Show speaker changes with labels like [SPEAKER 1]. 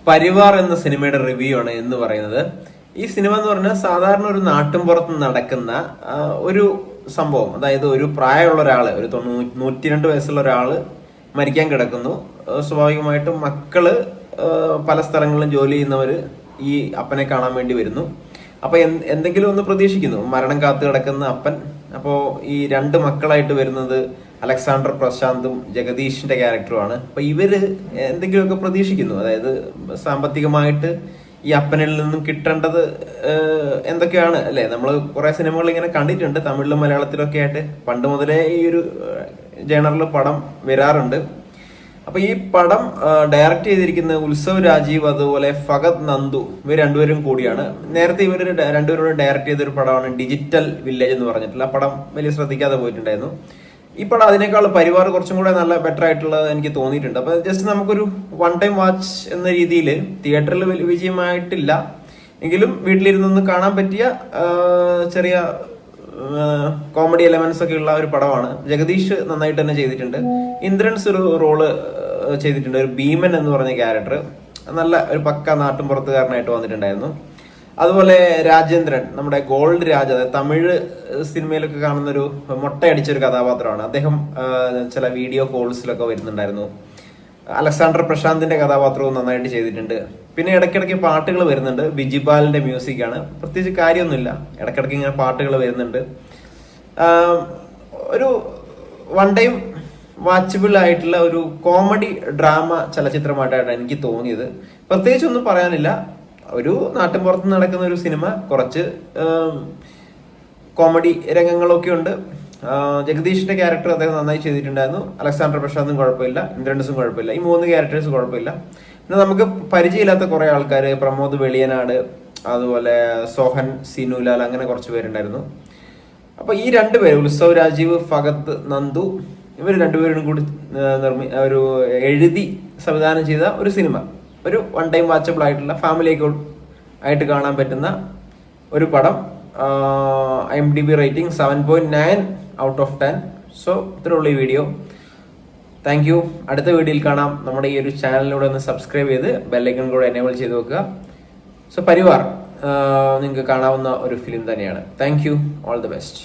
[SPEAKER 1] പരിവാർ എന്ന സിനിമയുടെ റിവ്യൂ ആണ് എന്ന് പറയുന്നത്. ഈ സിനിമ എന്ന് പറഞ്ഞാൽ സാധാരണ ഒരു നാട്ടിൻപുറത്ത് നടക്കുന്ന ഒരു സംഭവം. അതായത് ഒരു പ്രായമുള്ള ഒരാള്, ഒരു 102 വയസ്സുള്ള ഒരാള് മരിക്കാൻ കിടക്കുന്നു. സ്വാഭാവികമായിട്ടും മക്കള് പല സ്ഥലങ്ങളിലും ജോലി ചെയ്യുന്നവര് ഈ അപ്പനെ കാണാൻ വേണ്ടി വരുന്നു. അപ്പൊ എന്തെങ്കിലും ഒന്ന് പ്രതീക്ഷിക്കുന്നു. മരണം കാത്തു കിടക്കുന്ന അപ്പൻ. അപ്പോ ഈ 2 മക്കളായിട്ട് വരുന്നത് അലക്സാണ്ടർ പ്രശാന്തും ജഗദീഷിന്റെ ക്യാരക്ടറുമാണ്. അപ്പൊ ഇവര് എന്തെങ്കിലുമൊക്കെ പ്രതീക്ഷിക്കുന്നു. അതായത് സാമ്പത്തികമായിട്ട് ഈ അപ്പനിൽ നിന്നും കിട്ടേണ്ടത് എന്തൊക്കെയാണ് അല്ലെ. നമ്മൾ കുറെ സിനിമകൾ ഇങ്ങനെ കണ്ടിട്ടുണ്ട്, തമിഴിലും മലയാളത്തിലൊക്കെ ആയിട്ട് പണ്ട് മുതലേ ഈ ഒരു ജേണറിൽ പടം വരാറുണ്ട്. അപ്പൊ ഈ പടം ഡയറക്ട് ചെയ്തിരിക്കുന്ന ഉത്സവ് രാജീവ്, അതുപോലെ ഫഹദ് നന്ദു, ഇവർ രണ്ടുപേരും കൂടിയാണ്. നേരത്തെ ഇവർ രണ്ടുപേരും ഡയറക്ട് ചെയ്തൊരു പടമാണ് ഡിജിറ്റൽ വില്ലേജ് എന്ന് പറഞ്ഞിട്ടുള്ള. ആ പടം വലിയ ശ്രദ്ധിക്കാതെ പോയിട്ടുണ്ടായിരുന്നു. ഈ പടം അതിനേക്കാൾ പരിവാർ കുറച്ചും കൂടെ നല്ല ബെറ്റർ ആയിട്ടുള്ളത് എനിക്ക് തോന്നിയിട്ടുണ്ട്. അപ്പൊ ജസ്റ്റ് നമുക്കൊരു വൺ ടൈം വാച്ച് എന്ന രീതിയിൽ തിയേറ്ററിൽ വിജയമായിട്ടില്ല എങ്കിലും വീട്ടിലിരുന്നൊന്ന് കാണാൻ പറ്റിയ ചെറിയ കോമഡി എലമെന്റ്സ് ഒക്കെ ഉള്ള ഒരു പടമാണ്. ജഗദീഷ് നന്നായിട്ട് തന്നെ ചെയ്തിട്ടുണ്ട്. ഇന്ദ്രൻസ് ഒരു റോള് ചെയ്തിട്ടുണ്ട്, ഒരു ഭീമൻ എന്ന് പറഞ്ഞ ക്യാരക്ടർ. നല്ല ഒരു പക്ക നാട്ടിൻപുറത്തുകാരനായിട്ട് വന്നിട്ടുണ്ടായിരുന്നു. അതുപോലെ രാജേന്ദ്രൻ, നമ്മുടെ ഗോൾഡ് രാജ്, അതായത് തമിഴ് സിനിമയിലൊക്കെ കാണുന്ന ഒരു മൊട്ടയടിച്ച ഒരു കഥാപാത്രമാണ് അദ്ദേഹം. ചില വീഡിയോ കോൾസിലൊക്കെ വരുന്നുണ്ടായിരുന്നു. അലക്സാണ്ടർ പ്രശാന്തിന്റെ കഥാപാത്രവും നന്നായിട്ട് ചെയ്തിട്ടുണ്ട്. പിന്നെ ഇടയ്ക്കിടയ്ക്ക് പാട്ടുകൾ വരുന്നുണ്ട്. ബിജിപാലിന്റെ മ്യൂസിക് ആണ്, പ്രത്യേകിച്ച് കാര്യമൊന്നുമില്ല, ഇടയ്ക്കിടയ്ക്ക് ഇങ്ങനെ പാട്ടുകൾ വരുന്നുണ്ട്. ഒരു വൺ ടൈം വാച്ചബിൾ ആയിട്ടുള്ള ഒരു കോമഡി ഡ്രാമ ചലച്ചിത്രമായിട്ടാണ് എനിക്ക് തോന്നിയത്. പ്രത്യേകിച്ച് ഒന്നും പറയാനില്ല. ഒരു നാട്ടിൻപുറത്ത് നടക്കുന്ന ഒരു സിനിമ, കുറച്ച് കോമഡി രംഗങ്ങളൊക്കെ ഉണ്ട്. ജഗദീഷിന്റെ ക്യാരക്ടർ അദ്ദേഹം നന്നായി ചെയ്തിട്ടുണ്ടായിരുന്നു. അലക്സാണ്ടർ പ്രശാന്തും കുഴപ്പമില്ല, ഇന്ദ്രൻസും കുഴപ്പമില്ല. ഈ 3 ക്യാരക്ടേഴ്സ് കുഴപ്പമില്ല. പിന്നെ നമുക്ക് പരിചയമില്ലാത്ത കുറെ ആൾക്കാർ, പ്രമോദ് വെളിയനാട്, അതുപോലെ സോഹൻ സിനുലാൽ, അങ്ങനെ കുറച്ച് പേരുണ്ടായിരുന്നു. അപ്പൊ ഈ 2 പേര്, ഉത്സവ് രാജീവ്, ഫഹദ് നന്ദു, ഇവർ 2 പേരും കൂടി ഒരു എഴുതി സംവിധാനം ചെയ്ത ഒരു സിനിമ. ഒരു വൺ ടൈം വാച്ചബിൾ ആയിട്ടുള്ള ഫാമിലിയൊക്കെ ആയിട്ട് കാണാൻ പറ്റുന്ന ഒരു പടം. IMDb rating 7.9 out of 10. So ഇത്രയുള്ള ഈ വീഡിയോ. Thank you. അടുത്ത വീഡിയോയിൽ കാണാം. നമ്മുടെ ഈ ഒരു ചാനലിലൂടെ ഒന്ന് സബ്സ്ക്രൈബ് ചെയ്ത് ബെല്ലൈക്കൺ കൂടെ എനേബിൾ ചെയ്ത് വെക്കുക. സോ പരിവാർ നിങ്ങൾക്ക് കാണാവുന്ന ഒരു ഫിലിം തന്നെയാണ്. Thank you. All the best.